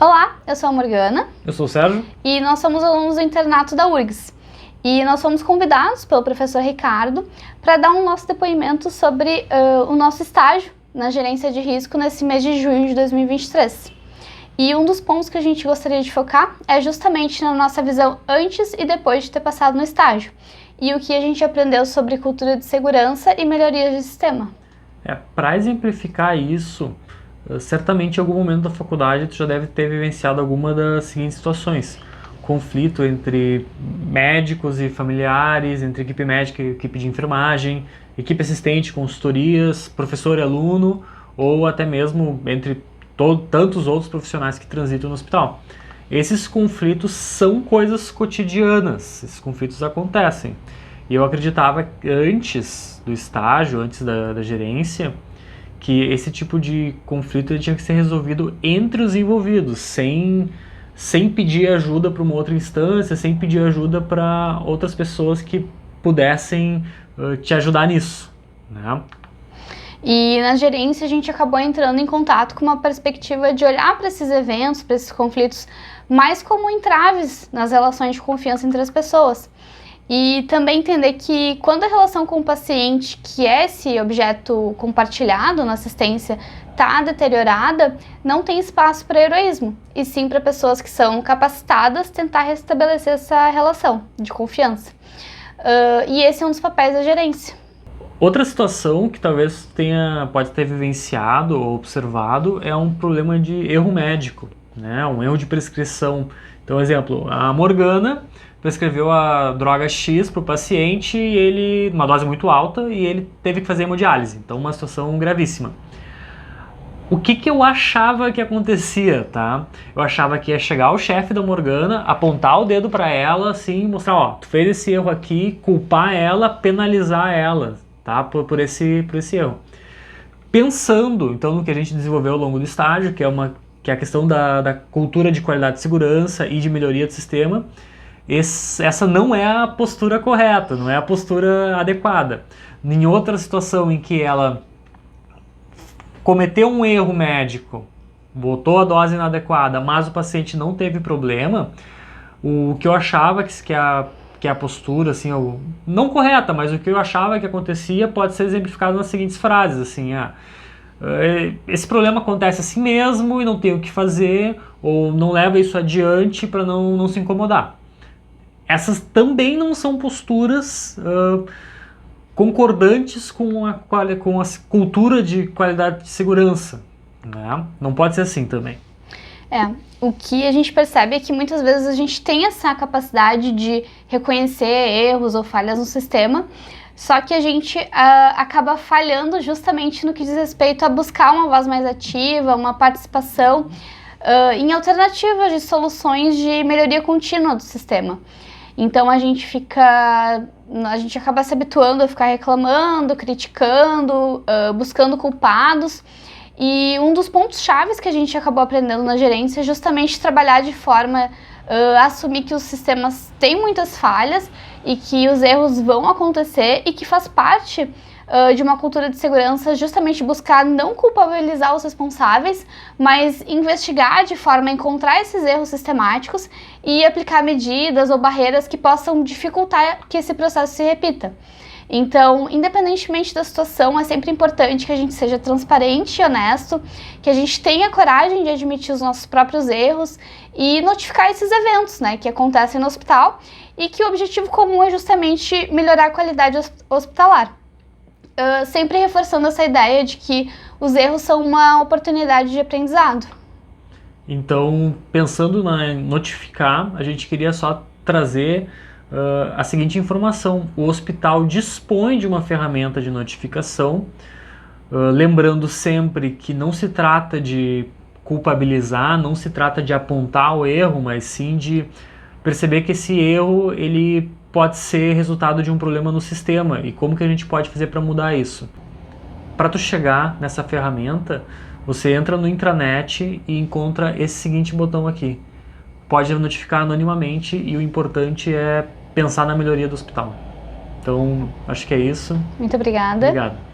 Olá, eu sou a Morgana. Eu sou o Sérgio. E nós somos alunos do internato da URGS. E nós fomos convidados pelo professor Ricardo para dar um nosso depoimento sobre o nosso estágio na gerência de risco nesse mês de junho de 2023. E um dos pontos que a gente gostaria de focar é justamente na nossa visão antes e depois de ter passado no estágio. E o que a gente aprendeu sobre cultura de segurança e melhorias de sistema. Para exemplificar isso, certamente em algum momento da faculdade tu já deve ter vivenciado alguma das seguintes situações. Conflito entre médicos e familiares, entre equipe médica e equipe de enfermagem, equipe assistente, consultorias, professor e aluno, ou até mesmo entre tantos outros profissionais que transitam no hospital. Esses conflitos são coisas cotidianas, esses conflitos acontecem. E eu acreditava antes do estágio, antes da gerência, que esse tipo de conflito ele tinha que ser resolvido entre os envolvidos, sem pedir ajuda para uma outra instância, sem pedir ajuda para outras pessoas que pudessem te ajudar nisso, né? E na gerência a gente acabou entrando em contato com uma perspectiva de olhar para esses eventos, para esses conflitos, mais como entraves nas relações de confiança entre as pessoas. E também entender que quando a relação com o paciente, que é esse objeto compartilhado na assistência, está deteriorada, não tem espaço para heroísmo, e sim para pessoas que são capacitadas tentar restabelecer essa relação de confiança. E esse é um dos papéis da gerência. Outra situação que talvez pode ter vivenciado ou observado é um problema de erro médico, né? Um erro de prescrição. Então, exemplo, a Morgana prescreveu a droga X para o paciente, uma dose muito alta, e ele teve que fazer hemodiálise. Então, uma situação gravíssima. O que eu achava que acontecia, tá? Eu achava que ia chegar o chefe da Morgana, apontar o dedo para ela, assim, mostrar, ó, tu fez esse erro aqui, culpar ela, penalizar ela, tá? Por esse erro. Pensando, então, no que a gente desenvolveu ao longo do estágio, que é a questão da cultura de qualidade de segurança e de melhoria do sistema, essa não é a postura correta, não é a postura adequada. Em outra situação em que ela cometeu um erro médico, botou a dose inadequada, mas o paciente não teve problema, o que eu achava que a postura, assim, não correta, mas o que eu achava que acontecia pode ser exemplificado nas seguintes frases, assim, esse problema acontece assim mesmo e não tem o que fazer, ou não leva isso adiante para não se incomodar. Essas também não são posturas concordantes com a cultura de qualidade de segurança, né? Não pode ser assim também. O que a gente percebe é que muitas vezes a gente tem essa capacidade de reconhecer erros ou falhas no sistema, só que a gente acaba falhando justamente no que diz respeito a buscar uma voz mais ativa, uma participação em alternativas de soluções de melhoria contínua do sistema. Então a gente acaba se habituando a ficar reclamando, criticando, buscando culpados. E um dos pontos chaves que a gente acabou aprendendo na gerência é justamente trabalhar de forma a assumir que os sistemas têm muitas falhas e que os erros vão acontecer e que faz parte de uma cultura de segurança justamente buscar não culpabilizar os responsáveis, mas investigar de forma a encontrar esses erros sistemáticos e aplicar medidas ou barreiras que possam dificultar que esse processo se repita. Então, independentemente da situação, é sempre importante que a gente seja transparente e honesto, que a gente tenha coragem de admitir os nossos próprios erros e notificar esses eventos, né, que acontecem no hospital, e que o objetivo comum é justamente melhorar a qualidade hospitalar. Sempre reforçando essa ideia de que os erros são uma oportunidade de aprendizado. Então, pensando em notificar, a gente queria só trazer a seguinte informação: o hospital dispõe de uma ferramenta de notificação, lembrando sempre que não se trata de culpabilizar, não se trata de apontar o erro, mas sim de perceber que esse erro ele pode ser resultado de um problema no sistema e como que a gente pode fazer para mudar isso. Para tu chegar nessa ferramenta, você entra no intranet e encontra esse seguinte botão aqui. Pode notificar anonimamente e o importante é pensar na melhoria do hospital. Então, acho que é isso. Muito obrigada. Obrigado.